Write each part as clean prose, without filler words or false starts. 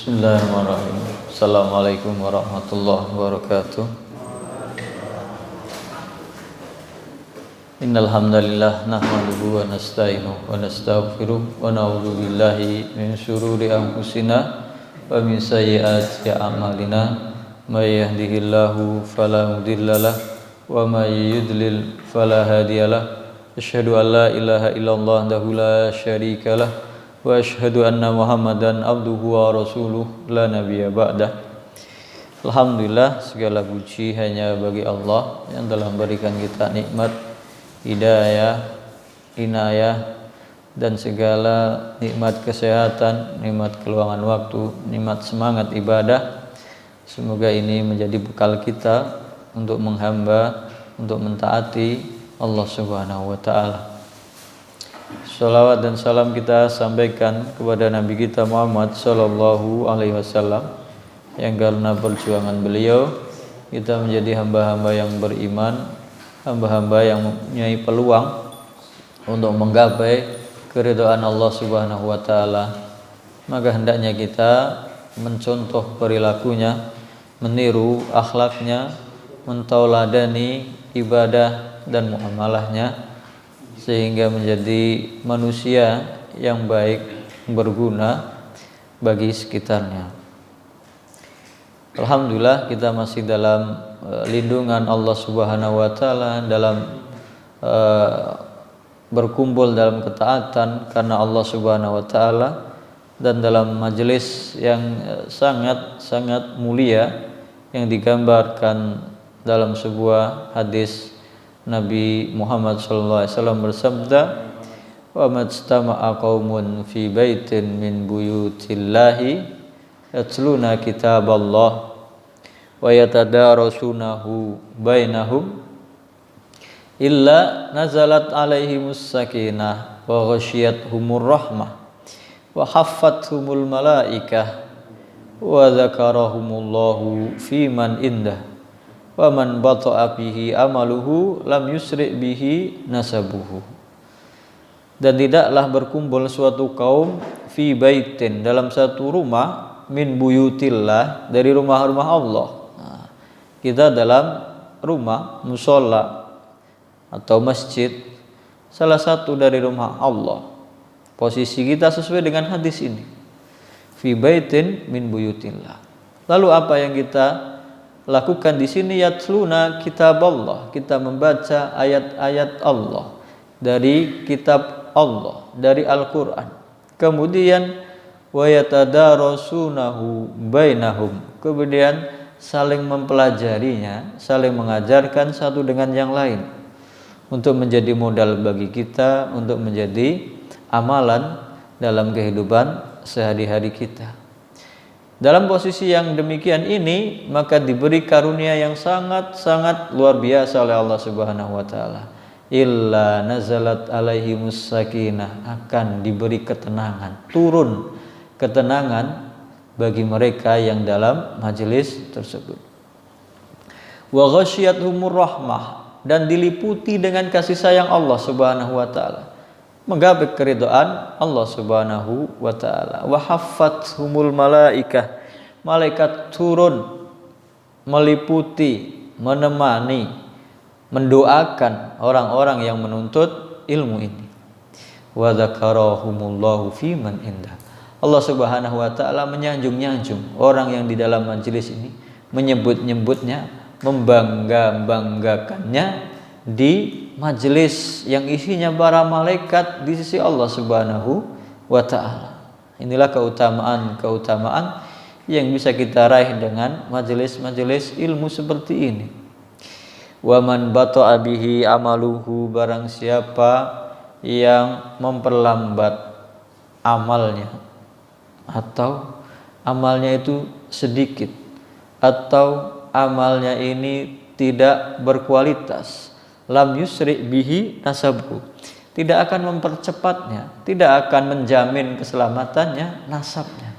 Bismillahirrahmanirrahim. Assalamualaikum warahmatullahi wabarakatuh. Innal hamdalillah nahmaduhu wa nasta'inuhu wa nastaghfiruh wa na'udzu billahi min syururi anfusina wa min sayyiati a'malina. May yahdihillahu fala mudhillalah wa may yudlil fala hadiyalah. Asyhadu an la ilaha illallah wahdahu la syarikalah wa asyhadu anna Muhammadan abduhu wa rasuluh la nabiyya ba'dah. Alhamdulillah, segala puji hanya bagi Allah yang telah memberikan kita nikmat hidayah, inayah dan segala nikmat kesehatan, nikmat keluangan waktu, nikmat semangat ibadah. Semoga ini menjadi bekal kita untuk menghamba, untuk mentaati Allah Subhanahu wa taala. Salawat dan salam kita sampaikan kepada Nabi kita Muhammad sallallahu alaihi wasallam, yang karena perjuangan beliau kita menjadi hamba-hamba yang beriman, hamba-hamba yang mempunyai peluang untuk menggapai keridhaan Allah Subhanahu wa taala. Maka hendaknya kita mencontoh perilakunya, meniru akhlaknya, mentauladani ibadah dan muamalahnya, sehingga menjadi manusia yang baik, berguna bagi sekitarnya. Alhamdulillah, kita masih dalam lindungan Allah Subhanahu wa taala, dalam berkumpul dalam ketaatan karena Allah Subhanahu wa taala, dan dalam majelis yang sangat mulia yang digambarkan dalam sebuah hadis Nabi Muhammad SAW bersabda, "Wa majtama'a qaumun fi baitin min buyutillahi yatluna kitaballah wa yatadarasunahu bainahum illa nazalat alaihimus sakinah wa ghasyiyatuhumur rahmah wa haffathumul malaikah wa dzakarahumullahu fi man indah wa man bata'a bihi amaluhu lam yusri' bihi nasabuhu." Dan tidaklah berkumpul suatu kaum fi baitin, dalam satu rumah, min buyutillah, dari rumah-rumah Allah. Nah, kita dalam rumah, musola atau masjid, salah satu dari rumah Allah. Posisi kita sesuai dengan hadis ini, fi baitin min buyutillah. Lalu apa yang kita lakukan di sini? Yatluna kitaballah, kita membaca ayat-ayat Allah dari kitab Allah, dari Al-Qur'an. Kemudian wa yatadarasunahu bainahum, kemudian saling mempelajarinya, saling mengajarkan satu dengan yang lain, untuk menjadi modal bagi kita, untuk menjadi amalan dalam kehidupan sehari-hari kita. Dalam posisi yang demikian ini, maka diberi karunia yang sangat luar biasa oleh Allah Subhanahu wa taala. Illa nazalat alaihimus sakinah, akan diberi ketenangan, turun ketenangan bagi mereka yang dalam majelis tersebut. Wa ghasyiyatuhumur rahmah, dan diliputi dengan kasih sayang Allah Subhanahu wa taala, menggapai keridhaan Allah Subhanahu wa taala. Wa haffathumul malaikah, malaikat turun meliputi, menemani, mendoakan orang-orang yang menuntut ilmu ini. Wa dzakarahumullahu fi man indah, Allah Subhanahu wa taala menyanjung-nyanjung orang yang di dalam majelis ini, menyebut-nyebutnya, membangga-banggakannya di majelis yang isinya para malaikat di sisi Allah Subhanahu wa taala. Inilah keutamaan yang bisa kita raih dengan majelis-majelis ilmu seperti ini. Wa man bata'a bihi amaluhu, barang siapa yang memperlambat amalnya, atau amalnya itu sedikit, atau amalnya ini tidak berkualitas, lam yusri' bihi nasabuhu, tidak akan mempercepatnya, tidak akan menjamin keselamatannya nasabnya.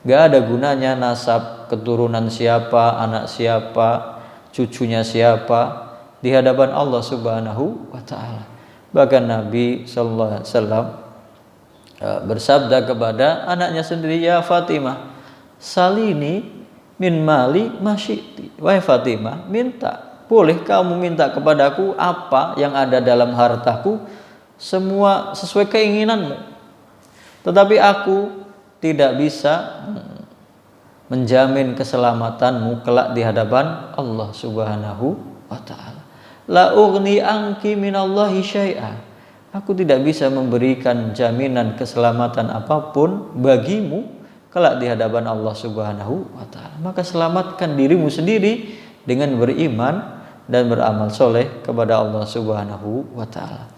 Gak ada gunanya nasab, keturunan siapa, anak siapa, cucunya siapa di hadapan Allah Subhanahu wa taala. Bahkan Nabi sallallahu alaihi wasallam bersabda kepada anaknya sendiri, "Ya Fatimah, salini min mali masyiti. Wahai Fatimah, minta, boleh kamu minta kepadaku apa yang ada dalam hartaku, semua sesuai keinginanmu. Tetapi aku tidak bisa menjamin keselamatanmu kelak di hadapan Allah Subhanahu wa taala. La ughni anki minallahi syai'a. Aku tidak bisa memberikan jaminan keselamatan apapun bagimu kelak di hadapan Allah Subhanahu wa taala. Maka selamatkan dirimu sendiri dengan beriman dan beramal soleh kepada Allah Subhanahu wa taala.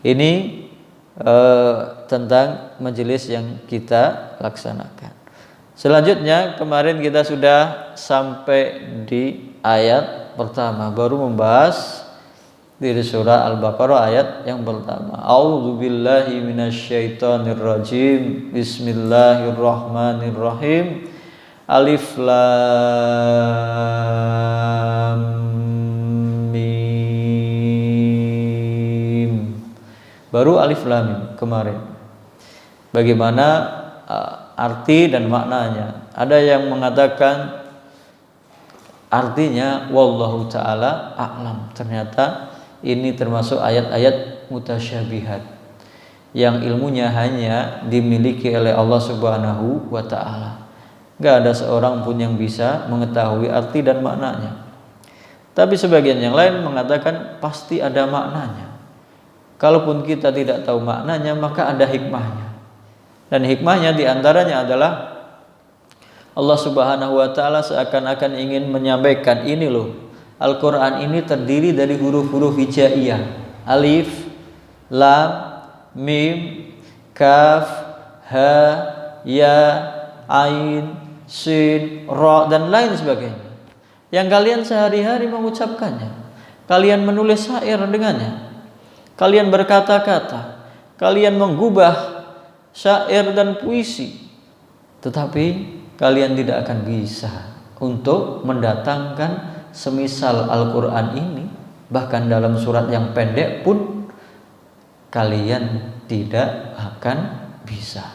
Ini tentang majelis yang kita laksanakan. Selanjutnya kemarin kita sudah sampai di ayat pertama, baru membahas dari surah Al-Baqarah ayat yang pertama. A'udzubillahi minasyaitonirrajim. Bismillahirrahmanirrahim. Alif lam mim. Baru alif lam mim kemarin. Bagaimana arti dan maknanya? Ada yang mengatakan artinya wallahu taala a'lam. Ternyata ini termasuk ayat-ayat mutasyabihat yang ilmunya hanya dimiliki oleh Allah Subhanahu wa taala. Gak ada seorang pun yang bisa mengetahui arti dan maknanya. Tapi sebagian yang lain mengatakan pasti ada maknanya. Kalaupun kita tidak tahu maknanya, maka ada hikmahnya. Dan hikmahnya diantaranya adalah Allah Subhanahu wa taala seakan-akan ingin menyampaikan, ini loh, Al-Quran ini terdiri dari huruf-huruf hijaiyah. Alif, lam, mim, kaf, ha, ya, ain, sin, ra, dan lain sebagainya. Yang kalian sehari-hari mengucapkannya. Kalian menulis syair dengannya. Kalian berkata-kata. Kalian menggubah syair dan puisi. Tetapi kalian tidak akan bisa untuk mendatangkan semisal Al-Quran ini. Bahkan dalam surat yang pendek pun kalian tidak akan bisa.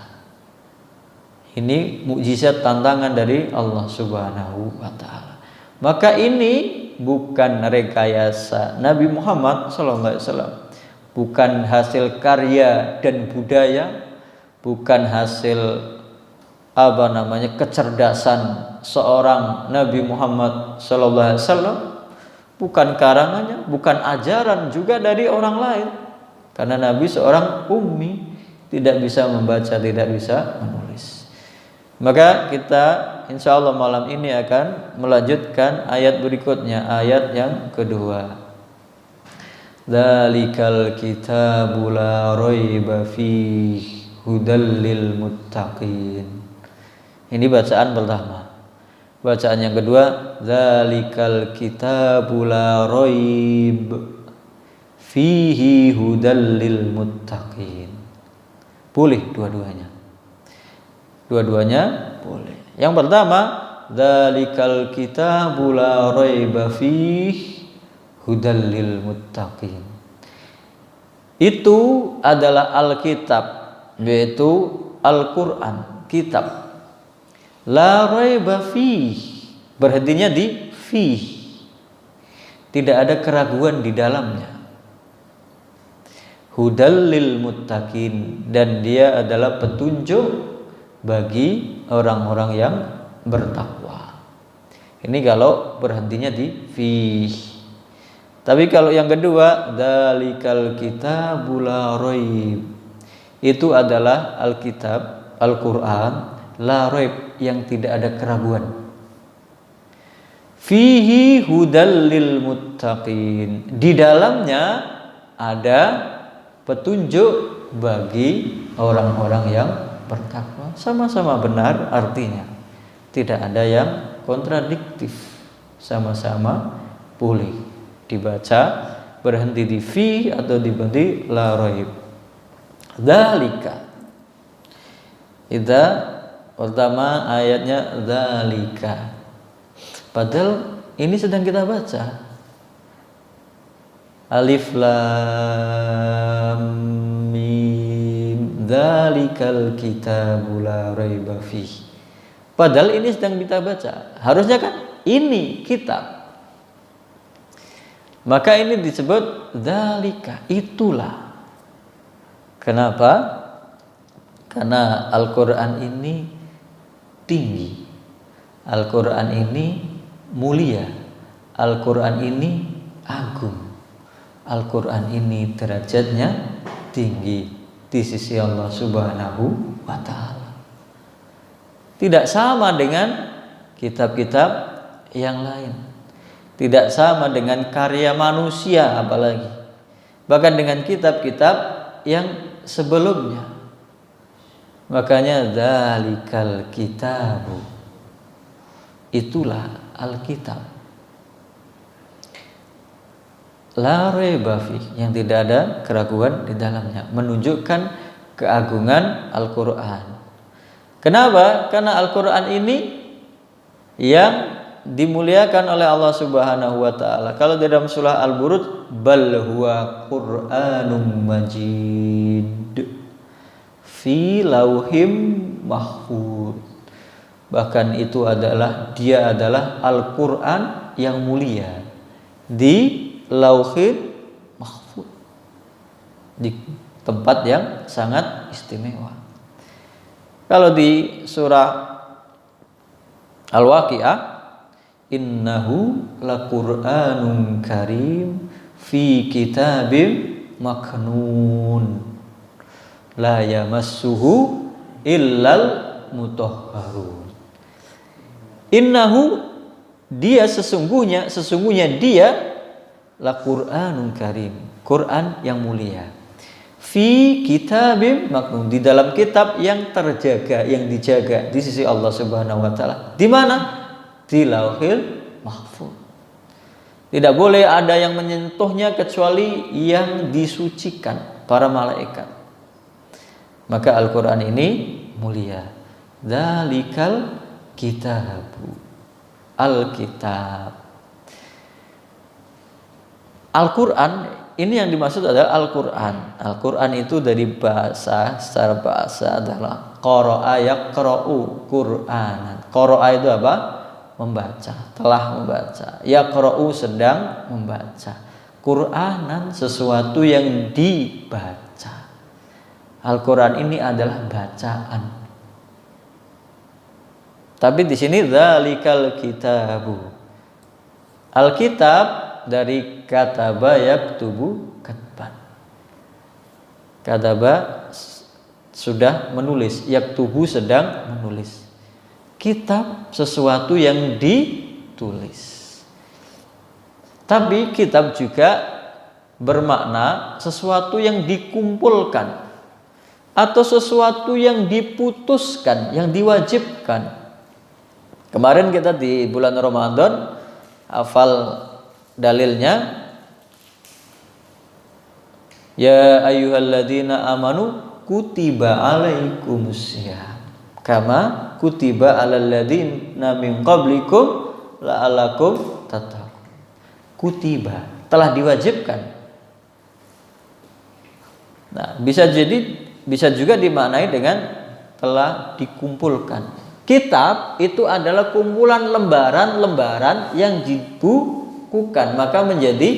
Ini mukjizat, tantangan dari Allah Subhanahu wa taala. Maka ini bukan rekayasa Nabi Muhammad SAW, bukan hasil karya dan budaya, bukan hasil kecerdasan seorang Nabi Muhammad SAW, bukan karangannya, bukan ajaran juga dari orang lain. Karena Nabi seorang ummi, tidak bisa membaca, tidak bisa menulis. Maka kita insya Allah malam ini akan melanjutkan ayat berikutnya, ayat yang kedua. Dzalikal kitabu la raiba fihi hudal lil muttaqin. Ini bacaan pertama. Bacaan yang kedua, dzalikal kitabu la raib fihi hudal lil muttaqin. Boleh dua-duanya. Dua-duanya boleh. Yang pertama, dzalikal kitabu la raiba fihi hudal lil muttaqin. Itu adalah Alkitab, yaitu Al-Quran, kitab. La raiba fihi, berhentinya di fihi. Tidak ada keraguan di dalamnya. Hudal lil muttaqin, dan dia adalah petunjuk bagi orang-orang yang bertakwa. Ini kalau berhentinya di fihi. Tapi kalau yang kedua, dzalikal kitabu la raib, itu adalah Alkitab, Al-Quran, la raib, yang tidak ada keraguan. Fihi hudal lil muttaqin, di dalamnya ada petunjuk bagi orang-orang yang bertakwa. Sama-sama benar artinya, tidak ada yang kontradiktif, sama-sama boleh dibaca berhenti di fi atau berhenti la raib. Dzalika, itu pertama ayatnya dzalika, padahal ini sedang kita baca alif lam mim, dzalikal kitabu la raiba fihi. Padahal ini sedang kita baca. Harusnya kan ini kitab. Maka ini disebut dzalika, itulah. Kenapa? Karena Al-Quran ini tinggi, Al-Quran ini mulia, Al-Quran ini agung, Al-Quran ini derajatnya tinggi di sisi Allah Subhanahu wa Ta'ala. Tidak sama dengan kitab-kitab yang lain, tidak sama dengan karya manusia, apalagi bahkan dengan kitab-kitab yang sebelumnya. Makanya dzalikal kitabu, itulah Alkitab, la raiba fi, yang tidak ada keraguan di dalamnya, menunjukkan keagungan Al-Qur'an. Kenapa? Karena Al-Qur'an ini yang dimuliakan oleh Allah Subhanahu wa Ta'ala. Kalau di dalam surah Al-Buruj, bal huwa Qur'anum Majid fi lauhim mahfuz. Bahkan itu adalah, dia adalah Al-Qur'an yang mulia di lauhin mahfuz, di tempat yang sangat istimewa. Kalau di surah Al-Waqiah, innahu laqur'anun karim fi kitabim maknun la yamassuhu illal mutahharun. Innahu, dia sesungguhnya dia laqur'anun karim, Quran yang mulia, fi kitabim maknun, di dalam kitab yang terjaga, yang dijaga di sisi Allah Subhanahu wa Ta'ala. Di mana? Di lauhil mahfuz. Tidak boleh ada yang menyentuhnya kecuali yang disucikan, para malaikat. Maka Al-Quran ini mulia. Dzalikal kitabu, Alkitab. Al-Quran ini yang dimaksud adalah Al-Quran. Al-Quran itu dari bahasa, secara bahasa adalah qara'a yaqra'u Qur'anan. Qara'a itu apa? Membaca, telah membaca. Yaqra'u sedang membaca. Qur'anan sesuatu yang dibaca. Al-Quran ini adalah bacaan. Tapi di sini dzalikal kitabu. Alkitab dari kataba yaktubu katban. Kataba sudah menulis, yaktubu sedang menulis. Kitab sesuatu yang ditulis. Tapi kitab juga bermakna sesuatu yang dikumpulkan atau sesuatu yang diputuskan, yang diwajibkan. Kemarin kita di bulan Ramadan hafal dalilnya, ya ayyuhalladzina amanu kutiba alaikumussyam kama kutiba alal ladzina min qablikum la'allakum tattaqun. Kutiba, telah diwajibkan. Nah, bisa juga dimaknai dengan telah dikumpulkan. Kitab itu adalah kumpulan lembaran-lembaran yang dibukukan, maka menjadi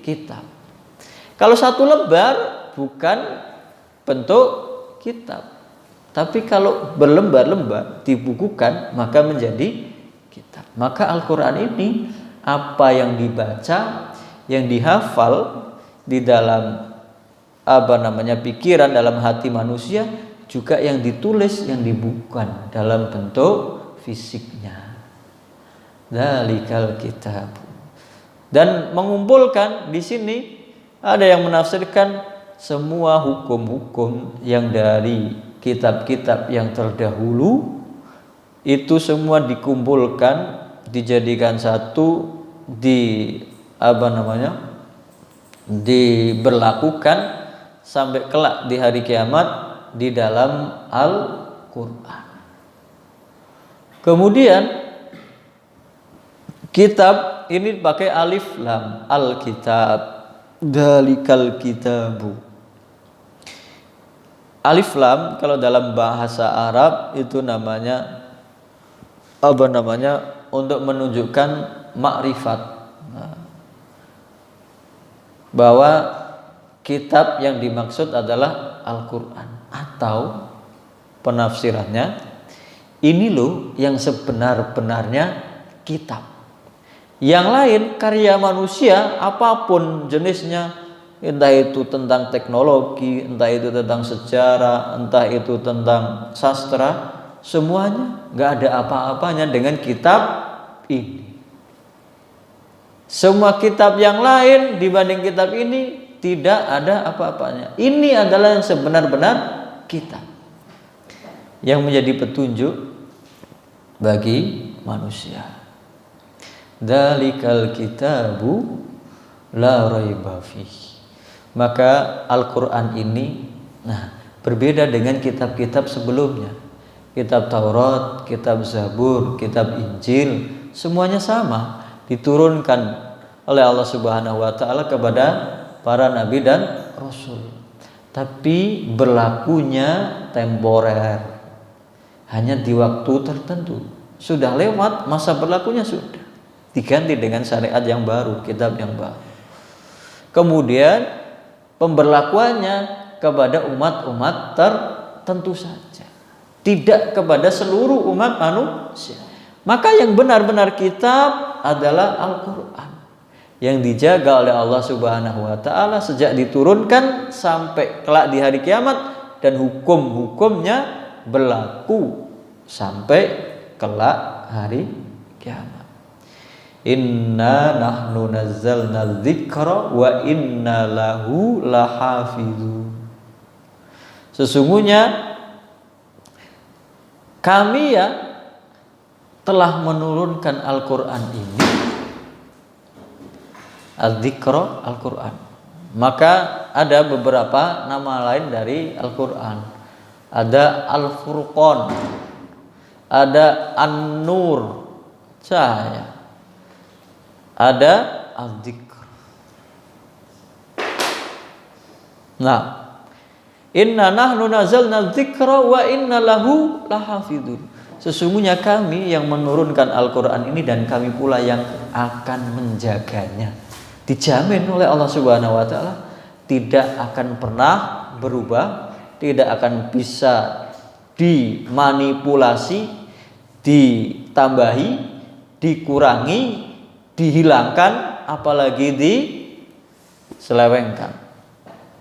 kitab. Kalau satu lembar bukan bentuk kitab, tapi kalau berlembar-lembar dibukukan maka menjadi kitab. Maka Al-Quran ini apa yang dibaca, yang dihafal di dalam pikiran, dalam hati manusia, juga yang ditulis, yang dibukukan dalam bentuk fisiknya. Dzalikal kitab. Dan mengumpulkan di sini ada yang menafsirkan semua hukum-hukum yang dari kitab-kitab yang terdahulu itu semua dikumpulkan, dijadikan satu, diberlakukan sampai kelak di hari kiamat di dalam Al-Quran. Kemudian kitab ini pakai alif lam, Al-Kitab, dzalikal kitabu. Alif lam kalau dalam bahasa Arab itu namanya untuk menunjukkan makrifat, bahwa kitab yang dimaksud adalah Al-Quran, atau penafsirannya, ini loh yang sebenar-benarnya kitab. Yang lain karya manusia apapun jenisnya, entah itu tentang teknologi, entah itu tentang sejarah, entah itu tentang sastra, semuanya nggak ada apa-apanya dengan kitab ini. Semua kitab yang lain dibanding kitab ini tidak ada apa-apanya. Ini adalah yang sebenar-benar kitab yang menjadi petunjuk bagi manusia. Dzalikal kitabu la raiba fihi. Maka Al-Quran ini berbeda dengan kitab-kitab sebelumnya. Kitab Taurat, kitab Zabur, kitab Injil, semuanya sama, diturunkan oleh Allah Subhanahu wa taala kepada para nabi dan rasul. Tapi berlakunya temporer, hanya di waktu tertentu. Sudah lewat masa berlakunya, sudah diganti dengan syariat yang baru, kitab yang baru. Kemudian pemberlakuannya kepada umat-umat tertentu saja, tidak kepada seluruh umat manusia. Maka yang benar-benar kitab adalah Al-Quran, yang dijaga oleh Allah Subhanahu wa taala sejak diturunkan sampai kelak di hari kiamat, dan hukum-hukumnya berlaku sampai kelak hari kiamat. Inna nahnu nazzalna dzikra wa inna lahu lahafizun. Sesungguhnya kami telah menurunkan Al-Quran ini, al-dzikra, Al-Quran. Maka ada beberapa nama lain dari Al-Quran. Ada Al-Furqan, ada An-Nur, cahaya, ada Al-Dzikr. Inna nahnu nazzalna dzikra wa inna lahu lahafidun. Sesungguhnya kami yang menurunkan Al-Quran ini, dan kami pula yang akan menjaganya. Dijamin oleh Allah Subhanahu wa taala tidak akan pernah berubah, tidak akan bisa dimanipulasi, ditambahi, dikurangi, dihilangkan, apalagi diselewengkan.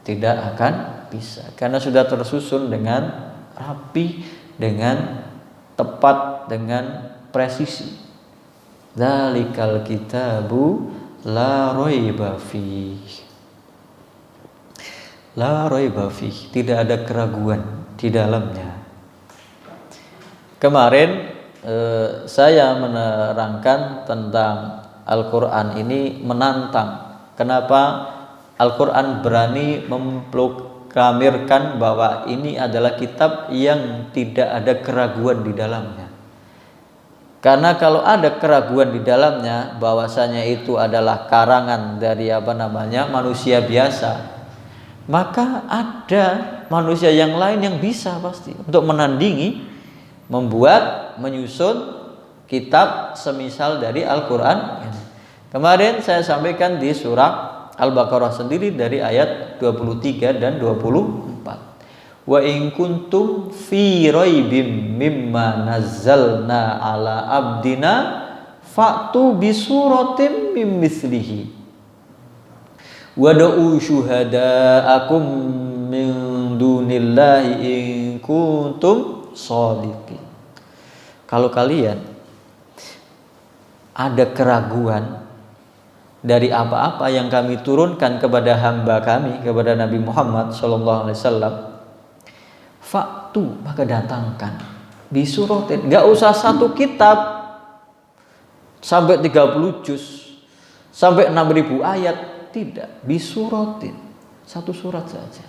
Tidak akan bisa, karena sudah tersusun dengan rapi, dengan tepat, dengan presisi. Dzalikal kitabu la raiba fihi. La raiba fihi, tidak ada keraguan di dalamnya. Kemarin saya menerangkan tentang Al-Quran ini menantang. Kenapa Al-Quran berani memproklamirkan bahwa ini adalah kitab yang tidak ada keraguan di dalamnya? Karena kalau ada keraguan di dalamnya, bahwasanya itu adalah karangan dari manusia biasa, maka ada manusia yang lain yang bisa pasti untuk menandingi, membuat, menyusun kitab semisal dari Al-Quran. Kemarin saya sampaikan di surah Al-Baqarah sendiri dari ayat 23 dan 24. Wa in kuntum fi raibim mimma nazzalna ala abdina fa'tu bi suratin mim mislihi wad'u syuhada'akum min dunillahi in kuntum shadiqin. Kalau kalian ada keraguan dari apa-apa yang kami turunkan kepada hamba kami, kepada Nabi Muhammad SAW, faktu, maka datangkan bisuratin. Gak usah satu kitab sampai 30 juz, sampai 6.000 ayat, tidak. Bisuratin, satu surat saja.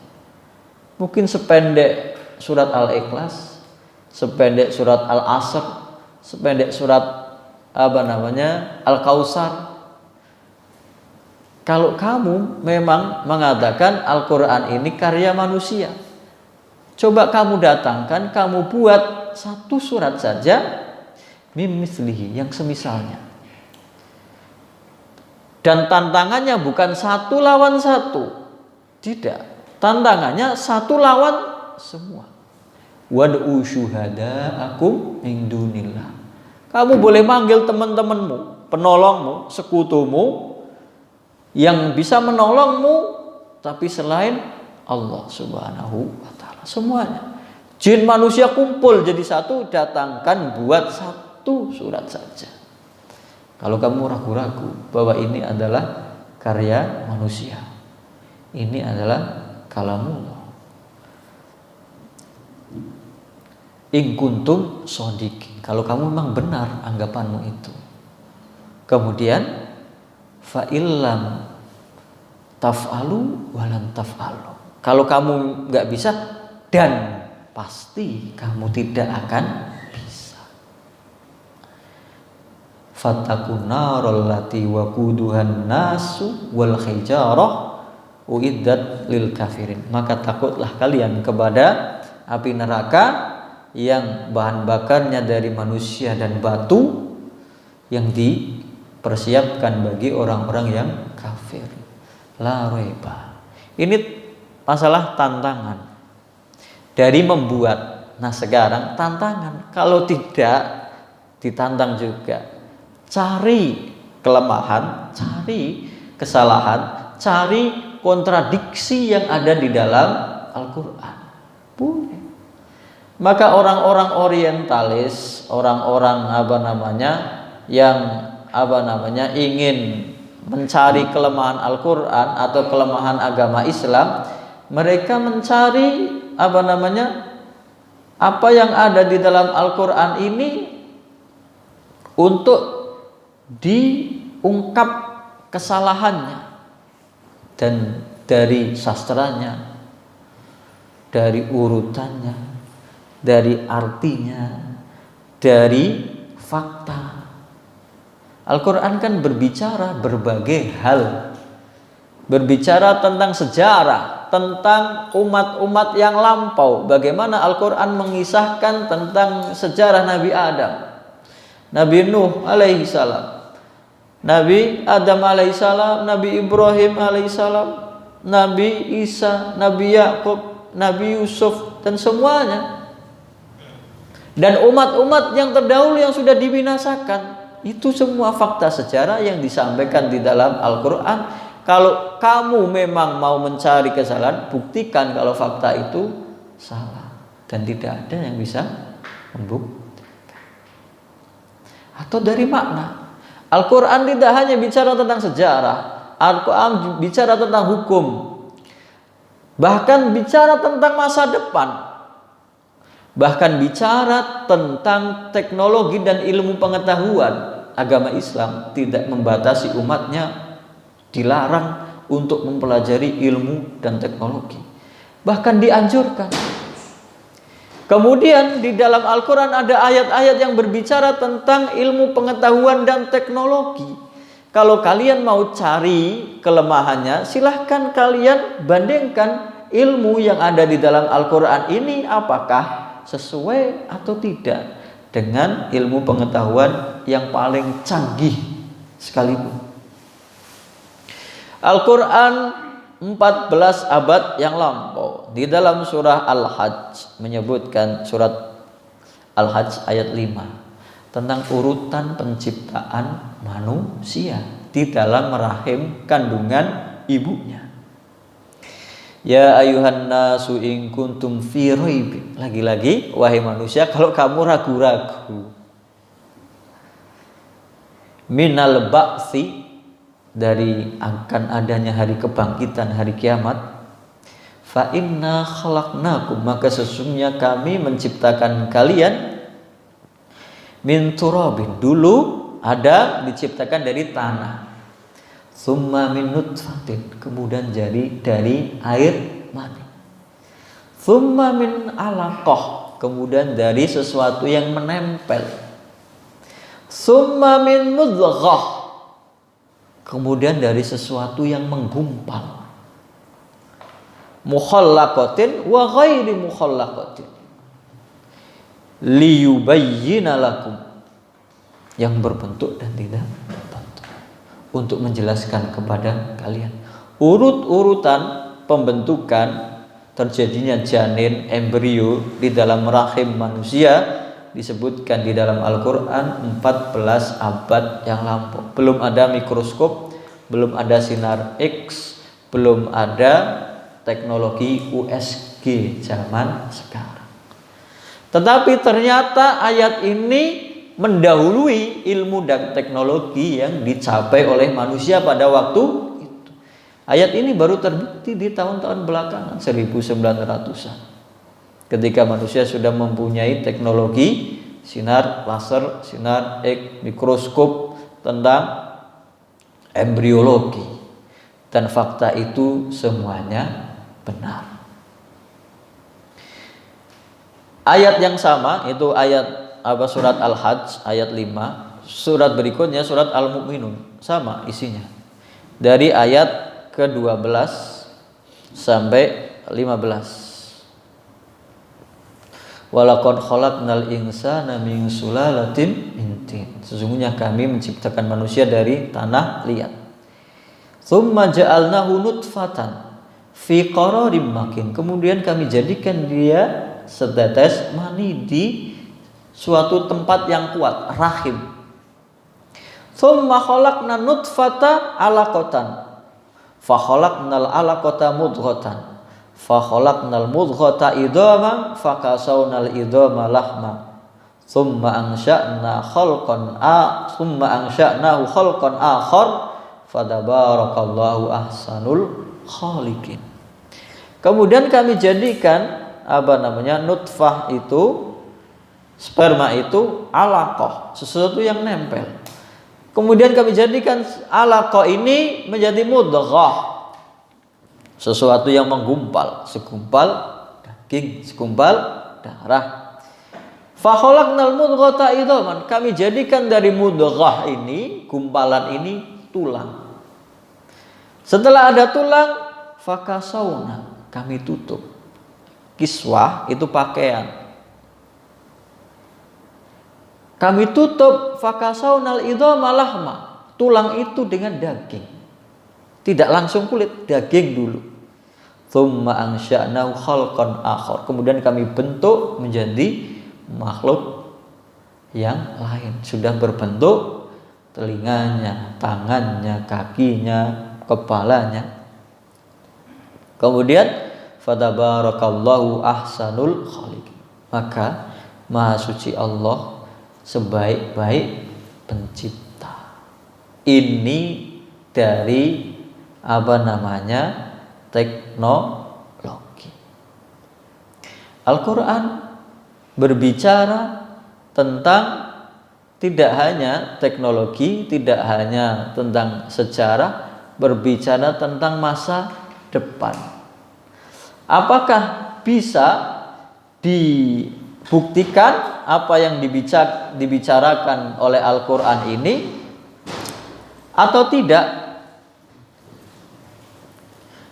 Mungkin sependek surat Al-Ikhlas, sependek surat Al-Asr, sependek surat Al-Kautsar. Kalau kamu memang mengatakan Al-Quran ini karya manusia, coba kamu datangkan, kamu buat satu surat saja, mimmislihi, yang semisalnya. Dan tantangannya bukan satu lawan satu. Tidak. Tantangannya satu lawan semua. Wad'u syuhada'akum min dunillah. Kamu boleh manggil teman-temanmu, penolongmu, sekutumu yang bisa menolongmu, tapi selain Allah Subhanahu wa ta'ala. Semuanya. Jin manusia kumpul jadi satu, datangkan buat satu surat saja. Kalau kamu ragu-ragu bahwa ini adalah karya manusia, ini adalah kalamullah. In kuntum shodiqin, kalau kamu memang benar anggapanmu itu. Kemudian fa illam taf'alu walan taf'alu, kalau kamu nggak bisa, dan pasti kamu tidak akan bisa. Fattaqun naral lati waquduhan nasu wal hijarah uiddat lil kafirin. Maka takutlah kalian kepada api neraka yang bahan bakarnya dari manusia dan batu, yang dipersiapkan bagi orang-orang yang kafir. La raiba. Ini masalah tantangan dari membuat. Nah sekarang tantangan, kalau tidak ditantang juga. Cari kelemahan, cari kesalahan, cari kontradiksi yang ada di dalam Al-Quran. Boleh. Maka orang-orang orientalis, orang-orang yang ingin mencari kelemahan Al-Quran atau kelemahan agama Islam, mereka mencari apa yang ada di dalam Al-Quran ini untuk diungkap kesalahannya, dan dari sastranya, dari urutannya, dari artinya, dari fakta. Al-Quran kan berbicara berbagai hal, berbicara tentang sejarah, tentang umat-umat yang lampau. Bagaimana Al-Quran mengisahkan tentang sejarah Nabi Adam, Nabi Nuh alaihissalam, Nabi Adam alaihissalam, Nabi Ibrahim alaihissalam, Nabi Isa, Nabi Yakub, Nabi Yusuf, dan semuanya. Dan umat-umat yang terdahulu yang sudah dibinasakan. Itu semua fakta sejarah yang disampaikan di dalam Al-Quran. Kalau kamu memang mau mencari kesalahan, buktikan kalau fakta itu salah. Dan tidak ada yang bisa membuktikan. Atau dari makna. Al-Quran tidak hanya bicara tentang sejarah, Al-Quran bicara tentang hukum, bahkan bicara tentang masa depan, bahkan bicara tentang teknologi dan ilmu pengetahuan. Agama Islam tidak membatasi umatnya, dilarang untuk mempelajari ilmu dan teknologi, bahkan dianjurkan. Kemudian di dalam Al-Quran ada ayat-ayat yang berbicara tentang ilmu pengetahuan dan teknologi. Kalau kalian mau cari kelemahannya, silahkan kalian bandingkan ilmu yang ada di dalam Al-Quran ini apakah sesuai atau tidak dengan ilmu pengetahuan yang paling canggih sekalipun. Al-Quran 14 abad yang lampau di dalam surah Al-Hajj menyebutkan, surat Al-Hajj ayat 5, tentang urutan penciptaan manusia di dalam rahim kandungan ibunya. Ya ayuhan nasu in kuntum fi raibin. Lagi-lagi wahai manusia, kalau kamu ragu-ragu minal ba'si, dari akan adanya hari kebangkitan, hari kiamat, fa inna khalaqnakum, maka sesungguhnya kami menciptakan kalian min turabin, dulu ada diciptakan dari tanah, summa min nutfatin, kemudian jadi dari air mani, summa min alaqah, kemudian dari sesuatu yang menempel, summa min mudghah, kemudian dari sesuatu yang menggumpal, mukhallaqatin wa ghairi mukhallaqatin liyubayyina lakum, yang berbentuk dan tidak berbentuk, untuk menjelaskan kepada kalian urut-urutan pembentukan terjadinya janin embrio di dalam rahim manusia disebutkan di dalam Al-Quran 14 abad yang lampau. Belum ada mikroskop, belum ada sinar X, belum ada teknologi USG zaman sekarang. Tetapi ternyata ayat ini mendahului ilmu dan teknologi yang dicapai oleh manusia pada waktu itu. Ayat ini baru terbukti di tahun-tahun belakangan 1900-an. Ketika manusia sudah mempunyai teknologi sinar laser, sinar X, mikroskop tentang embriologi, dan fakta itu semuanya benar. Ayat yang sama itu ayat surat Al-Hajj ayat 5, surat berikutnya surat Al-Mu'minun sama isinya. Dari ayat ke-12 sampai 15. Walaqad khalaqnal insana min sulalatin min tin. Sesungguhnya kami menciptakan manusia dari tanah liat. Tsumma ja'alnahu nutfatan fi qararim makin. Kemudian kami jadikan dia setetes mani di suatu tempat yang kuat, rahim. Tsumma khalaqna nutfata 'alaqatan. Fa khalaqnal 'alaqata mudghatan. Fa khalaqnal mudghata idhaman fa kasawnal idhama lahma. Tsumma ansha'nahu khalqan akhar. Fadabarakallahu ahsanul khaliqin. Kemudian kami jadikan nutfah itu, sperma itu alaqah, sesuatu yang nempel. Kemudian kami jadikan alaqah ini menjadi mudghah, sesuatu yang menggumpal, segumpal daging, segumpal darah. Fa khalaqnal mudghata idhaman, kami jadikan dari mudghah ini, gumpalan ini, tulang. Setelah ada tulang, fakasawna, kami tutup. Kiswah itu pakaian. Kami tutup fakasawnal idhama lahma, tulang itu dengan daging. Tidak langsung kulit, daging dulu. Tsumma ansha'nahu khalqan akhar. Kemudian kami bentuk menjadi makhluk yang lain. Sudah berbentuk telinganya, tangannya, kakinya, kepalanya. Kemudian fatabarakallahu ahsanul khaliqin. Maka Maha Suci Allah sebaik-baik pencipta. Ini dari teknologi. Al-Quran berbicara tentang tidak hanya teknologi, tidak hanya tentang sejarah, berbicara tentang masa depan. Apakah bisa dibuktikan apa yang dibicarakan oleh Al-Quran ini atau tidak?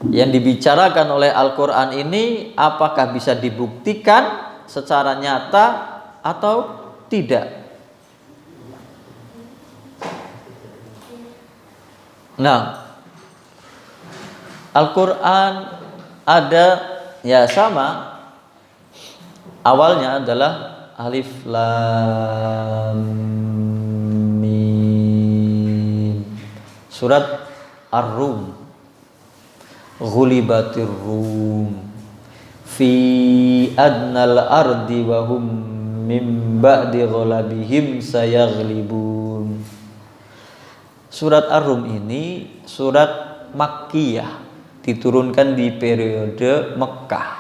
Yang dibicarakan oleh Al-Quran ini apakah bisa dibuktikan secara nyata atau tidak? Nah, Al-Quran ada ya sama, awalnya adalah alif lam mim. Surat Ar-Rum. Ghulibatir Rum fi adnal ardi wa hum min ba'di ghalabihim sayaghlibun. Surat Ar-Rum ini surat Makkiyah, diturunkan di periode Mekah.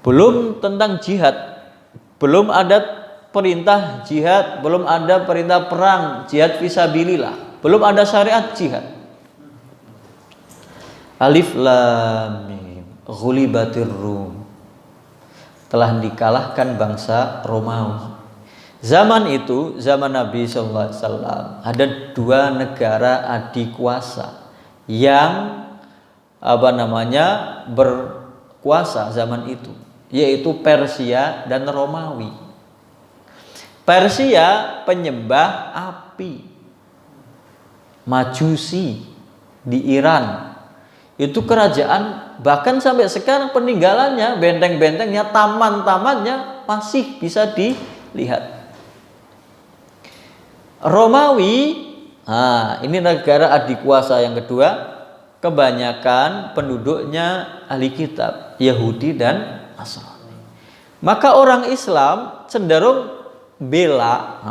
Belum tentang jihad, belum ada perintah jihad, belum ada perintah perang, jihad fisabilillah, belum ada syariat jihad. Alif lam mim, ghulibatir Rum, telah dikalahkan bangsa Romawi. Zaman itu, zaman Nabi sallallahu alaihi wasallam, ada dua negara adikuasa yang berkuasa zaman itu, yaitu Persia dan Romawi. Persia penyembah api. Majusi di Iran. Itu kerajaan bahkan sampai sekarang peninggalannya, benteng-bentengnya, taman-tamannya masih bisa dilihat. Romawi, ini negara adikuasa yang kedua. Kebanyakan penduduknya ahli kitab, Yahudi dan Nasrani. Maka orang Islam cenderung bela,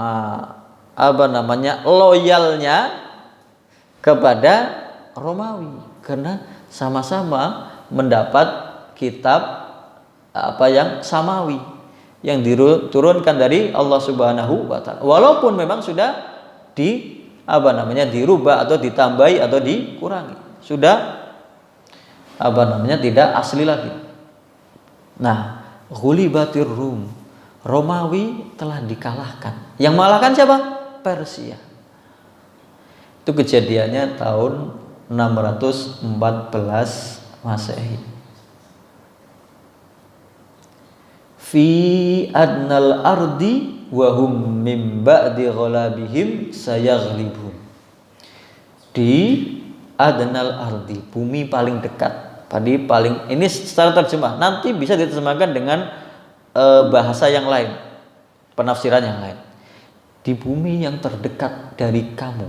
loyalnya kepada Romawi karena sama-sama mendapat kitab yang samawi yang diturunkan dari Allah Subhanahu wa taala. Walaupun memang sudah dirubah atau ditambahi atau dikurangi. Sudah tidak asli lagi. Nah, ghulibatir Rum, Romawi telah dikalahkan. Yang mengalahkan siapa? Persia. Itu kejadiannya tahun 614 Masehi. Fi adnal ardi wa hum min ba'di ghalabihim sayaghlibun. Di adnal ardi, bumi paling dekat. Ini secara terjemah. Nanti bisa diterjemahkan dengan bahasa yang lain, penafsiran yang lain. Di bumi yang terdekat dari kamu.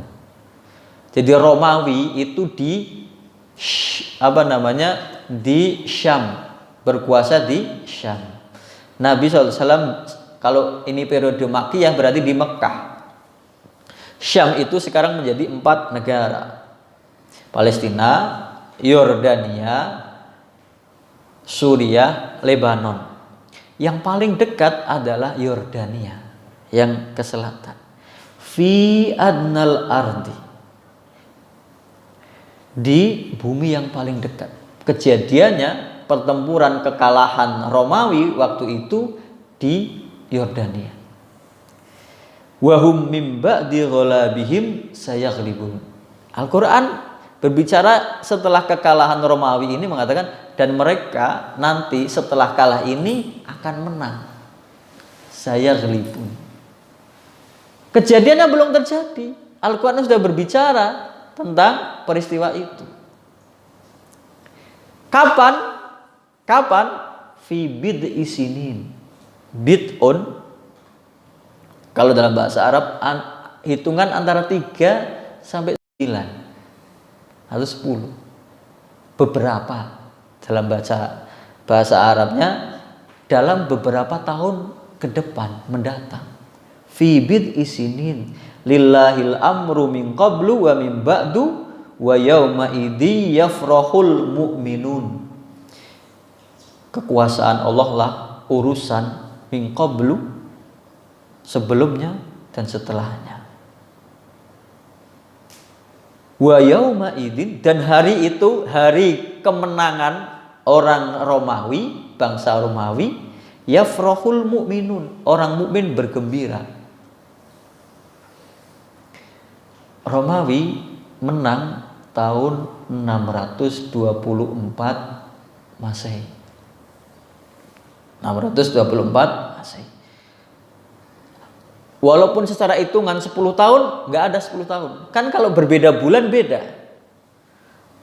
Jadi Romawi itu di Syam, berkuasa di Syam. Nabi SAW kalau ini periode Makkiyah berarti di Mekah. Syam itu sekarang menjadi 4 negara. Palestina, Yordania, Suriah, Lebanon. Yang paling dekat adalah Yordania yang ke selatan. Fi adnal ardi, di bumi yang paling dekat. Kejadiannya pertempuran kekalahan Romawi waktu itu di Yordania. Wahum mim ba'di ghalabihim sayaghlibun. Al-Quran berbicara setelah kekalahan Romawi ini mengatakan, dan mereka nanti setelah kalah ini akan menang. Sayaghlibun. Kejadiannya belum terjadi. Al-Quran sudah berbicara tentang peristiwa itu. Kapan? Fi bid'i sinin. Bid'un, kalau dalam bahasa Arab hitungan antara 3 sampai 9 atau 10. Beberapa dalam bahasa Arabnya dalam beberapa tahun ke depan mendatang. Fi bid'i sinin lillahil amru min qablu wa min ba'du wa yauma idzi yafrahul mu'minun. Kekuasaan Allah lah urusan min qablu, sebelumnya dan setelahnya. Wa yauma idzin, dan hari itu hari kemenangan orang Romawi, bangsa Romawi, yafrahul mu'minun, orang mukmin bergembira. Romawi menang tahun 624 Masehi. 624 Masehi. Walaupun secara hitungan 10 tahun, nggak ada 10 tahun. Kan kalau berbeda bulan beda.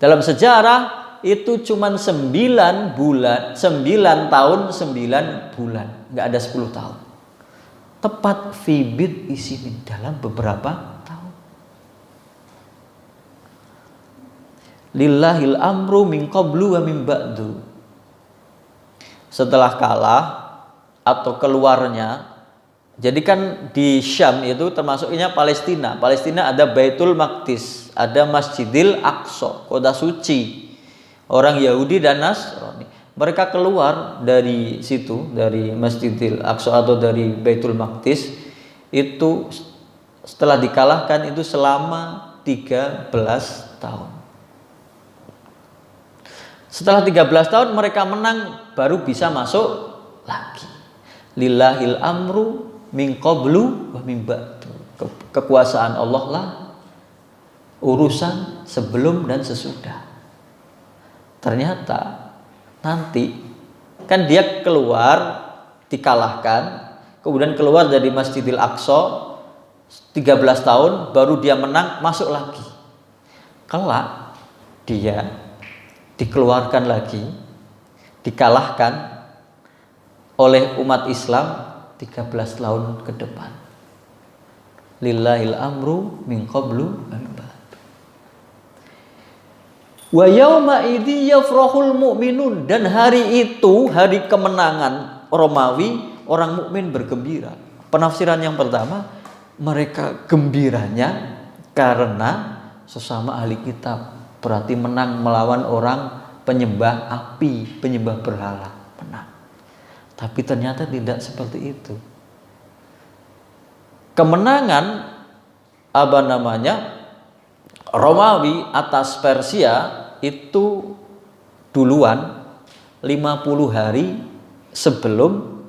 Dalam sejarah itu cuma 9 bulan, 9 tahun, 9 bulan. Nggak ada 10 tahun. Tepat fi bid'i sinin, dalam beberapa tahun. Lillahil amru min qablu wa min ba'du. Setelah kalah atau keluarnya, jadi kan di Syam itu termasuknya Palestina. Palestina ada Baitul Maqdis, ada Masjidil Aqsa, kota suci orang Yahudi dan Nasrani. Mereka keluar dari situ, dari Masjidil Aqsa atau dari Baitul Maqdis itu setelah dikalahkan itu selama 13 tahun. Setelah 13 tahun mereka menang, baru bisa masuk lagi. Lillahil amru min qablu wa min ba'du. Kekuasaan Allah lah urusan sebelum dan sesudah. Ternyata nanti kan dia keluar, dikalahkan, kemudian keluar dari Masjidil Aqsa 13 tahun, baru dia menang masuk lagi. Kelak dia dikeluarkan lagi, dikalahkan oleh umat Islam 13 tahun ke depan. Lillahil amru min qablu wa min ba'd. Wa yauma idzi yafrahul mu'minun, dan hari itu hari kemenangan Romawi, orang mukmin bergembira. Penafsiran yang pertama, mereka gembiranya karena sesama ahli kitab, berarti menang melawan orang penyembah api, penyembah berhala, menang. Tapi ternyata tidak seperti itu. Kemenangan Romawi atas Persia itu duluan 50 hari sebelum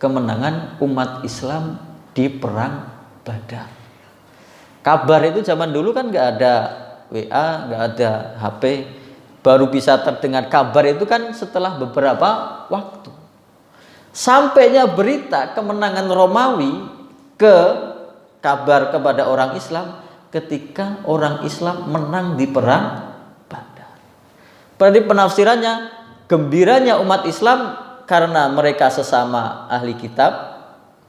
kemenangan umat Islam di perang Badar. Kabar itu zaman dulu kan nggak ada WA, nggak ada HP, baru bisa terdengar kabar itu kan setelah beberapa waktu. Sampainya berita kemenangan Romawi ke kabar kepada orang Islam ketika orang Islam menang di perang Badar. Berarti penafsirannya, gembiranya umat Islam karena mereka sesama ahli kitab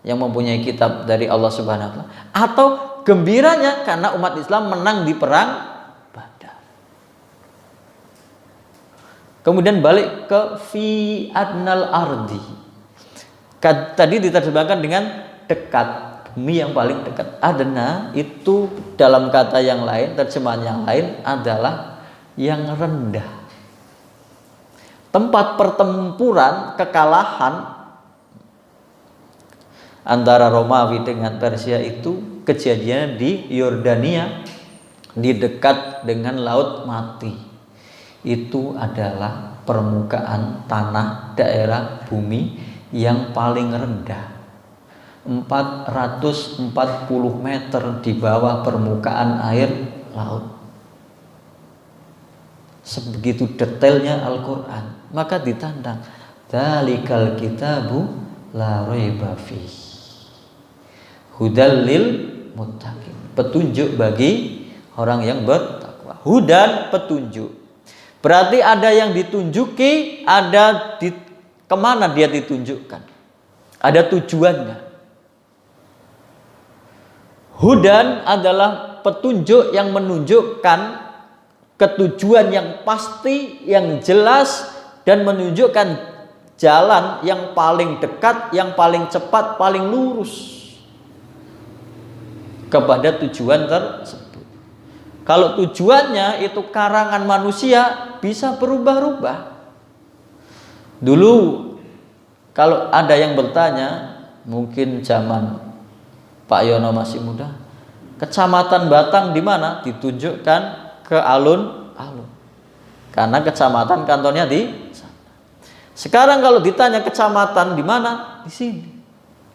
yang mempunyai kitab dari Allah Subhanahu wa taala, atau gembiranya karena umat Islam menang di perang Badar. Kemudian balik ke fi adnal ardi. Tadi diterjemahkan dengan dekat, bumi yang paling dekat. Adna itu dalam kata yang lain, terjemahan yang lain adalah yang rendah. Tempat pertempuran kekalahan antara Romawi dengan Persia itu kejadian di Yordania, di dekat dengan Laut Mati. Itu adalah permukaan tanah daerah bumi yang paling rendah, 440 meter di bawah permukaan air laut. Sebegitu detailnya Al-Quran. Maka ditantang, dzalikal kitabu la raiba fihi hudal lil muttaqin, petunjuk bagi orang yang bertakwa. Hudan, petunjuk. Berarti ada yang ditunjuki, ada kemana dia ditunjukkan, ada tujuannya. Hudan adalah petunjuk yang menunjukkan ketujuan yang pasti, yang jelas, dan menunjukkan jalan yang paling dekat, yang paling cepat, paling lurus kepada tujuan tersebut. Kalau tujuannya itu karangan manusia, bisa berubah-ubah. Dulu kalau ada yang bertanya, mungkin zaman Pak Yono masih muda, Kecamatan Batang di mana? Ditunjukkan ke alun-alun. Karena kecamatan kantornya di sana. Sekarang kalau ditanya kecamatan di mana? Di sini.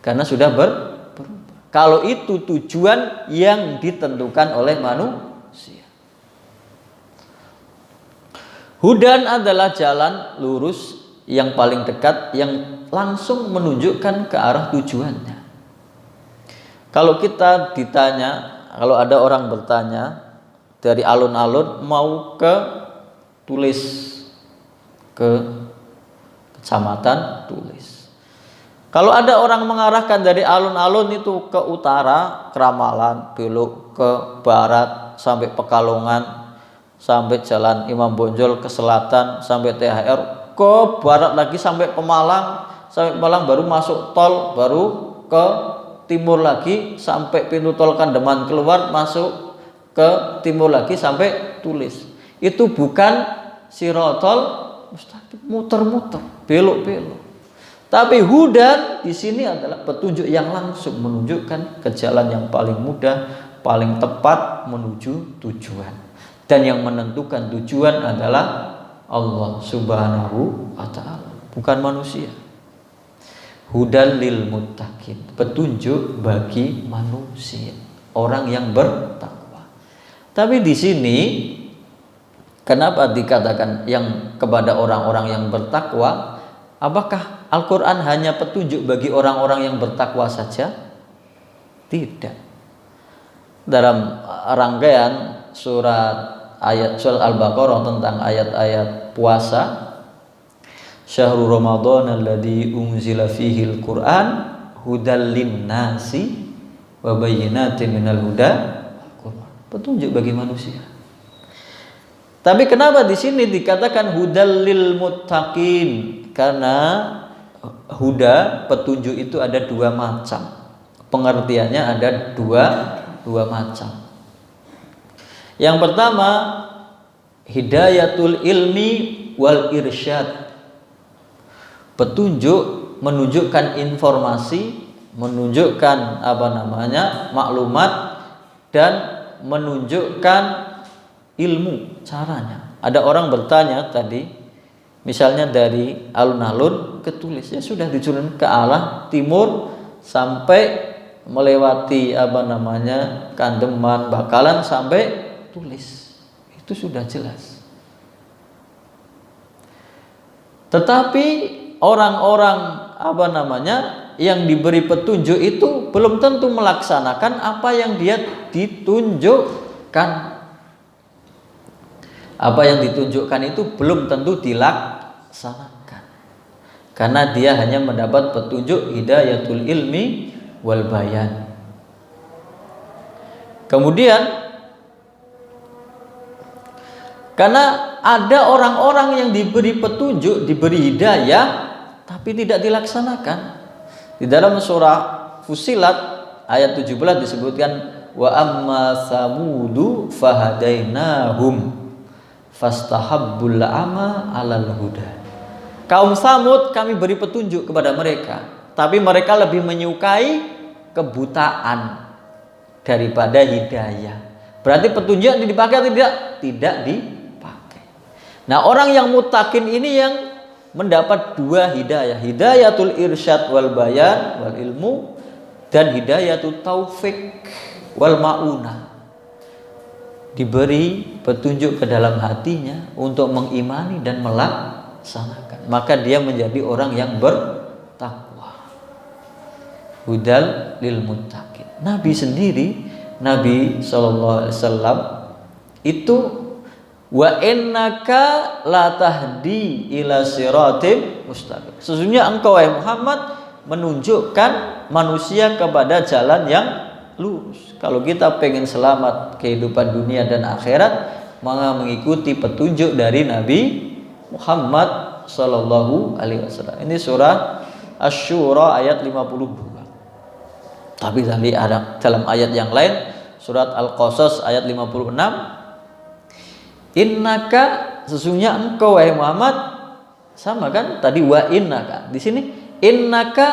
Karena sudah berubah. Kalau itu tujuan yang ditentukan oleh manusia. Hudan adalah jalan lurus yang paling dekat, yang langsung menunjukkan ke arah tujuannya. Kalau kita ditanya, kalau ada orang bertanya dari alun-alun mau ke Tulis, ke kecamatan Tulis. Kalau ada orang mengarahkan dari alun-alun itu ke utara, Kramalan, belok ke barat sampai Pekalongan, sampai Jalan Imam Bonjol ke selatan, sampai THR, ke barat lagi sampai Pemalang, sampai Pemalang baru masuk tol, baru ke timur lagi sampai pintu tol Kandeman keluar, masuk ke timur lagi sampai Tulis. Itu bukan sirotol mustaqim, muter-muter, belok-belok. Tapi hudan di sini adalah petunjuk yang langsung menunjukkan ke jalan yang paling mudah, paling tepat menuju tujuan. Dan yang menentukan tujuan adalah Allah Subhanahu wa taala, bukan manusia. Hudan lil muttaqin, petunjuk bagi manusia, orang yang bertakwa. Tapi di sini kenapa dikatakan yang kepada orang-orang yang bertakwa? Apakah Al-Quran hanya petunjuk bagi orang-orang yang bertakwa saja? Tidak. Dalam rangkaian surat Al-Baqarah tentang ayat-ayat puasa, Syahrul Ramadan alladzi unzila fihil Qur'an hudal linnasi wa bayyinatin minal huda, petunjuk bagi manusia. Tapi kenapa di sini dikatakan hudal lil muttaqin? Karena huda, petunjuk itu ada dua macam. Pengertiannya ada dua macam. Yang pertama, hidayatul ilmi wal irsyad. Petunjuk menunjukkan informasi, menunjukkan maklumat, dan menunjukkan ilmu caranya. Ada orang bertanya tadi, misalnya dari alun-alun ke Tulis, ya sudah diturunkan ke arah timur sampai melewati Kandeman, Bakalan sampai Tulis. Itu sudah jelas. Tetapi orang-orang yang diberi petunjuk itu belum tentu melaksanakan apa yang dia ditunjukkan. Apa yang ditunjukkan itu belum tentu dilaksanakan. Karena dia hanya mendapat petunjuk hidayatul ilmi wal bayan. Kemudian karena ada orang-orang yang diberi petunjuk, diberi hidayah, tapi tidak dilaksanakan. Di dalam surah Fussilat ayat 17 disebutkan wa amma samudu fahadainahum fastahabbul ama 'alal huda. Kaum Samud kami beri petunjuk kepada mereka, tapi mereka lebih menyukai kebutaan daripada hidayah. Berarti petunjuk yang dipakai tidak dipakai. Nah, orang yang muttaqin ini yang mendapat dua hidayah, hidayatul irsyad wal bayan wal ilmu, dan hidayatul taufik wal maunah. Diberi petunjuk ke dalam hatinya untuk mengimani dan melaksanakan, maka dia menjadi orang yang bertakwa. Hudal lil muttaqin. Nabi sendiri, Nabi SAW itu wa innaka la tahdi ila siratim mustaqim. Sesungguhnya engkau wahai Muhammad menunjukkan manusia kepada jalan yang lurus. Kalau kita pengen selamat kehidupan dunia dan akhirat, maka mengikuti petunjuk dari Nabi Muhammad sallallahu alaihi wasallam. Ini surah Asy-Syura ayat 52. Tapi ada dalam ayat yang lain, surat Al-Qasas ayat 56, innaka, sesungguhnya engkau wahai Muhammad, sama kan tadi wa innaka. Di sini innaka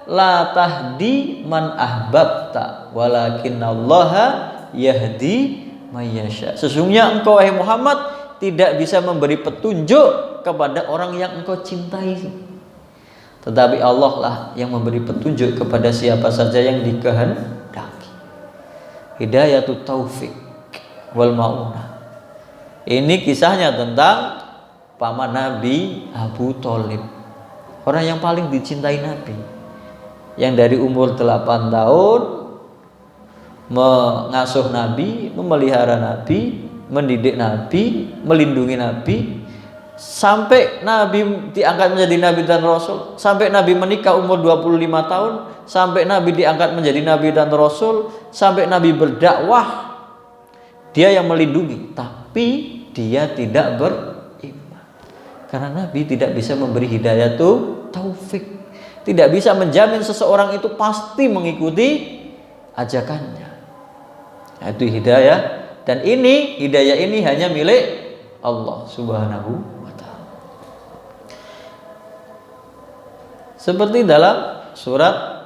la tahdi man ahbabta walakinallaha yahdi may yasha. Sesungguhnya engkau wahai Muhammad tidak bisa memberi petunjuk kepada orang yang engkau cintai, tetapi Allah lah yang memberi petunjuk kepada siapa saja yang dikehendaki. Hidayatut taufik wal maunah. Ini kisahnya tentang paman Nabi Abu Thalib, orang yang paling dicintai Nabi, yang dari umur 8 tahun mengasuh Nabi, memelihara Nabi, mendidik Nabi, melindungi Nabi, sampai Nabi diangkat menjadi Nabi dan Rasul, sampai Nabi menikah umur 25 tahun, sampai Nabi diangkat menjadi Nabi dan Rasul, sampai Nabi berdakwah, dia yang melindungi, tapi dia tidak beriman. Karena Nabi tidak bisa memberi hidayah taufik, tidak bisa menjamin seseorang itu pasti mengikuti ajakannya. Itu hidayah, dan hidayah ini hanya milik Allah Subhanahu wa ta'ala. Seperti dalam surat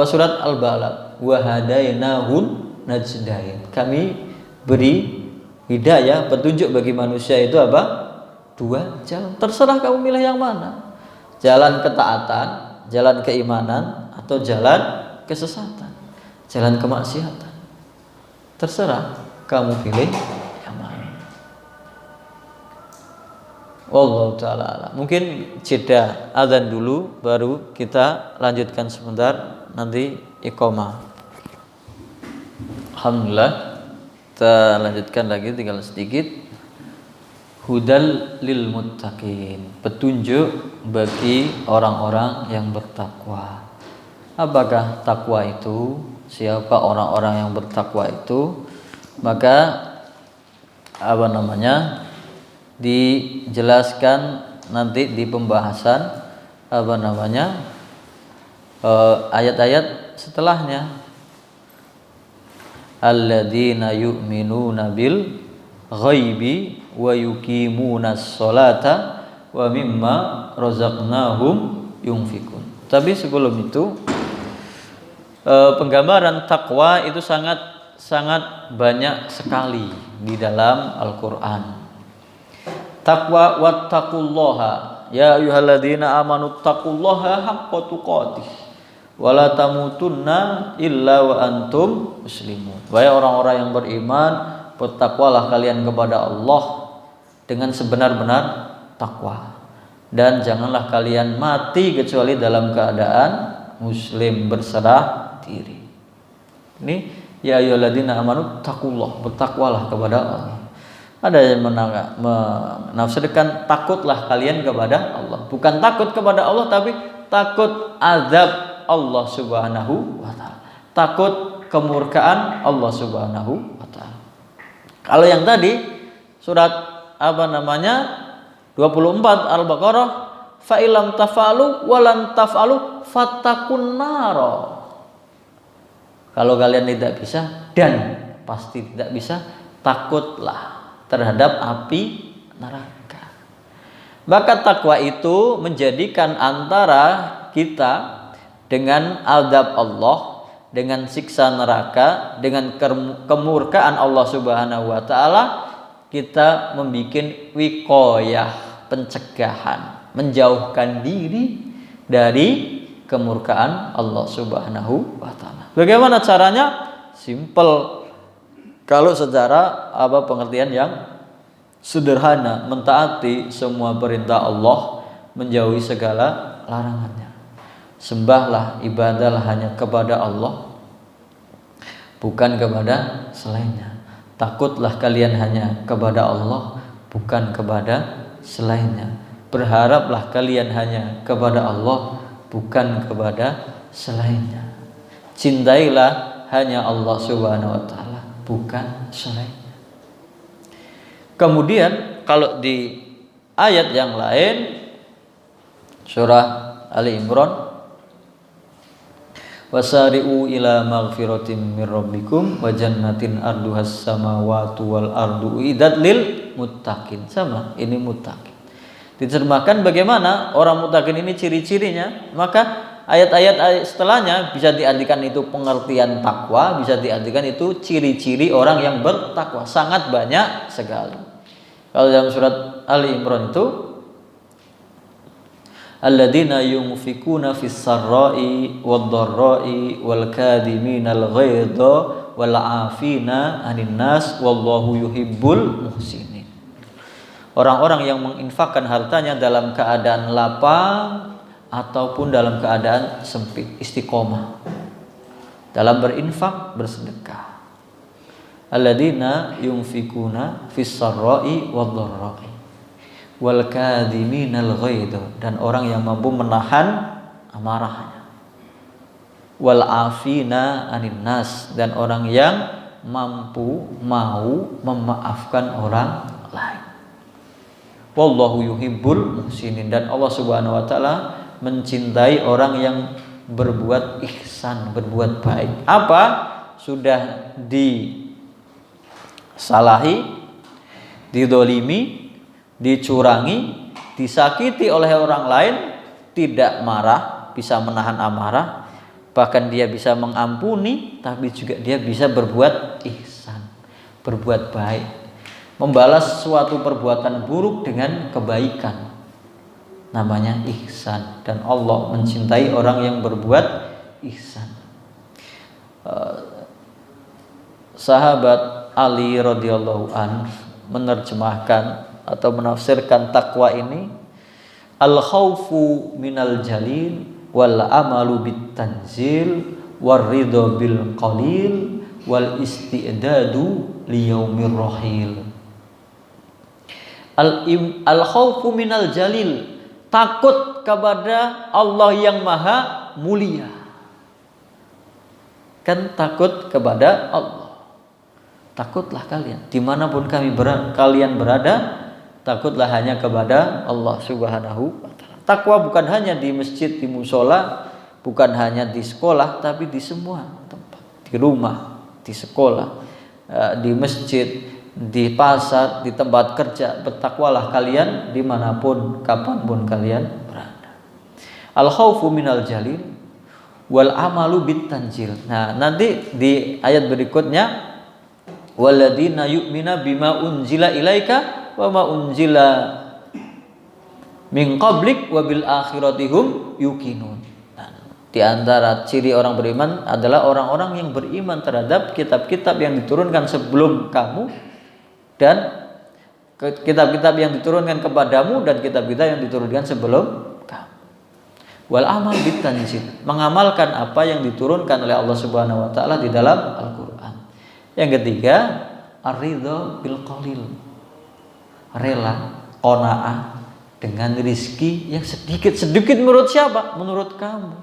surat Al-Balad, wa hadainahun najdain. Kami beri hidayah, petunjuk bagi manusia itu dua jalan. Terserah kamu milih yang mana. Jalan ketaatan, jalan keimanan, atau jalan kesesatan, jalan kemaksiatan. Terserah kamu pilih yang mana. Wallahu ta'ala alam. Mungkin jeda azan dulu baru kita lanjutkan sebentar, nanti iqamah. Alhamdulillah. Kita lanjutkan lagi, tinggal sedikit. Hudal lil muttaqin, petunjuk bagi orang-orang yang bertakwa. Apakah takwa itu? Siapa orang-orang yang bertakwa itu? Maka dijelaskan nanti di pembahasan ayat-ayat setelahnya. Alladzina yu'minuna bil ghaibi wa yuqimunas sholata wa mimma razaqnahum yunfikun. Tapi sebelum itu penggambaran takwa itu sangat banyak sekali di dalam Al-Qur'an. Taqwa wattaqullaha ya ayyuhalladzina amanu taqullaha haqqa tuqatih wa la tamutunna illa wa antum muslimun. Wahai orang-orang yang beriman, bertakwalah kalian kepada Allah dengan sebenar-benar takwa, dan janganlah kalian mati kecuali dalam keadaan muslim, berserah diri. Ini ya ayyuhalladzina amanu taqullah, bertakwalah kepada Allah. Ada yang menafsirkan takutlah kalian kepada Allah. Bukan takut kepada Allah, tapi takut azab Allah Subhanahu wa ta'ala. Takut kemurkaan Allah Subhanahu wa ta'ala. Kalau yang tadi surat 24 Al-Baqarah, fa ilam tafalu walan tafalu fatakun naro. Kalau kalian tidak bisa, dan pasti tidak bisa, takutlah terhadap api neraka. Maka takwa itu menjadikan antara kita dengan azab Allah, dengan siksa neraka, dengan kemurkaan Allah Subhanahu wa ta'ala, kita membuat wiqayah, pencegahan, menjauhkan diri dari kemurkaan Allah Subhanahu wa ta'ala. Bagaimana caranya? Simple. Kalau secara pengertian yang sederhana, mentaati semua perintah Allah, menjauhi segala larangannya. Sembahlah, ibadahlah hanya kepada Allah, bukan kepada selainnya. Takutlah kalian hanya kepada Allah, bukan kepada selainnya. Berharaplah kalian hanya kepada Allah, bukan kepada selainnya. Cintailah hanya Allah Subhanahu wa ta'ala, bukan selainnya. Kemudian kalau di ayat yang lain, surah Ali Imran, wasari'u ila maghfiratin mir rabbikum wa jannatin arduhas samawati wal ardu uiddat lil muttaqin. Sama, ini muttaqin. Diterjemahkan bagaimana orang muttaqin ini ciri-cirinya, maka ayat-ayat setelahnya bisa diartikan itu pengertian takwa, bisa diartikan itu ciri-ciri orang yang bertakwa. Sangat banyak sekali. Kalau dalam surat Ali Imran itu, alladzina yunfikuna fis sarra'i wad dharra'i wal kadhiminal ghaidha wal 'afina 'anil nas wallahu yuhibbul muhsinin. Orang-orang yang menginfakkan hartanya dalam keadaan lapang ataupun dalam keadaan sempit, istiqomah dalam berinfak, bersedekah. Alladzina yunfikuna fis sarra'i wad dharra'i wal kadhiminal ghaidha, dan orang yang mampu menahan amarahnya. Wal afina 'anil nas, dan orang yang mampu mau memaafkan orang lain. Wallahu yuhibbul muhsinin, dan Allah Subhanahu wa ta'ala mencintai orang yang berbuat ihsan, berbuat baik. Apa? Sudah disalahi, didolimi, dicurangi, disakiti oleh orang lain, tidak marah, bisa menahan amarah, bahkan dia bisa mengampuni, tapi juga dia bisa berbuat ihsan, berbuat baik, membalas suatu perbuatan buruk dengan kebaikan. Namanya ihsan, dan Allah mencintai orang yang berbuat ihsan. Sahabat Ali radhiyallahu an menerjemahkan atau menafsirkan takwa ini al khaufu minal jalil wal amalu bit tanzil war ridho bil qalil wal isti'dadu liyaumir rahil. Al khaufu minal jalil, takut kepada Allah yang maha mulia. Kan takut kepada Allah. Takutlah kalian dimanapun kalian berada, takutlah hanya kepada Allah Subhanahu wa ta'ala. Takwa bukan hanya di masjid, di musola, bukan hanya di sekolah, tapi di semua tempat. Di rumah, di sekolah, di masjid, di pasar, di tempat kerja. Bertakwalah kalian dimanapun, kapanpun kalian berada. Al khaufu minal jalil wal amalu bit tanzil. Nah, nanti di ayat berikutnya walladzina yu'mina bima unzila ilaika wa ma unzila min qablik wa bil akhirati hum yuqinun. Nah, di antara ciri orang beriman adalah orang-orang yang beriman terhadap kitab-kitab yang diturunkan sebelum kamu dan kitab-kitab yang diturunkan kepadamu dan kitab-kitab yang diturunkan sebelum kamu. Wal amal bit tanzil, mengamalkan apa yang diturunkan oleh Allah Subhanahu wa taala di dalam Al-Qur'an. Yang ketiga, ar-ridho bil qalil, rela, qanaah dengan rizki yang sedikit menurut siapa? Menurut kamu.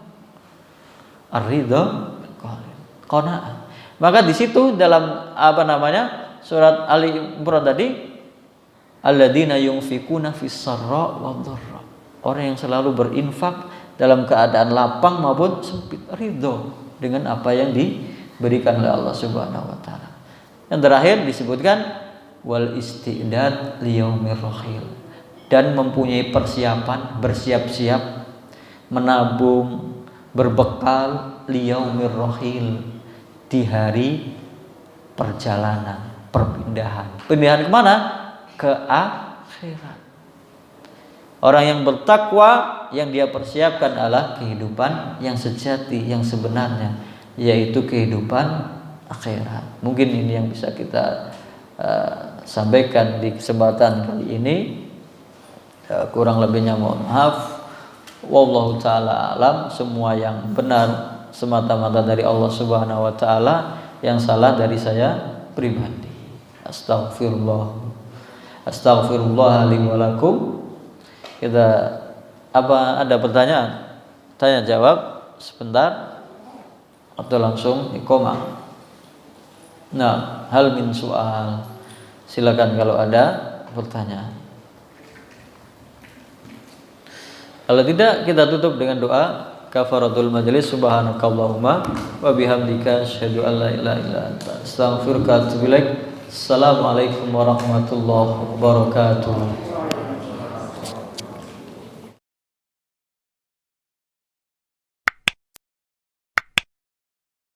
Ar-ridho bil qalil, qanaah. Maka di situ dalam surat Ali Imran tadi, alladzina yunfikuna fis sarra wad dharra, orang yang selalu berinfak dalam keadaan lapang maupun sempit, ridho dengan apa yang diberikan oleh Allah Subhanahu wa taala. Yang terakhir disebutkan wal isti'dad liyaumir rahil, dan mempunyai persiapan, bersiap-siap, menabung, berbekal liyaumir rahil, di hari perjalanan, perpindahan. Pindahan kemana? Ke akhirat. Orang yang bertakwa yang dia persiapkan adalah kehidupan yang sejati, yang sebenarnya, yaitu kehidupan akhirat. Mungkin ini yang bisa kita sampaikan di kesempatan kali ini. Kurang lebihnya mohon maaf. Wallahu taala alam. Semua yang benar semata-mata dari Allah Subhanahu wa taala, yang salah dari saya pribadi. Astaghfirullah li wa lakum. Kita ada pertanyaan? Tanya jawab sebentar atau langsung iqomah. Nah, hal min soal, silakan kalau ada pertanyaan. Kalau tidak, kita tutup dengan doa kafaratul majlis. Subhanakallahumma wa bihamdika asyhadu an la ilaha illa anta astaghfiruka wa atubu ilaik. Assalamualaikum warahmatullahi wabarakatuh.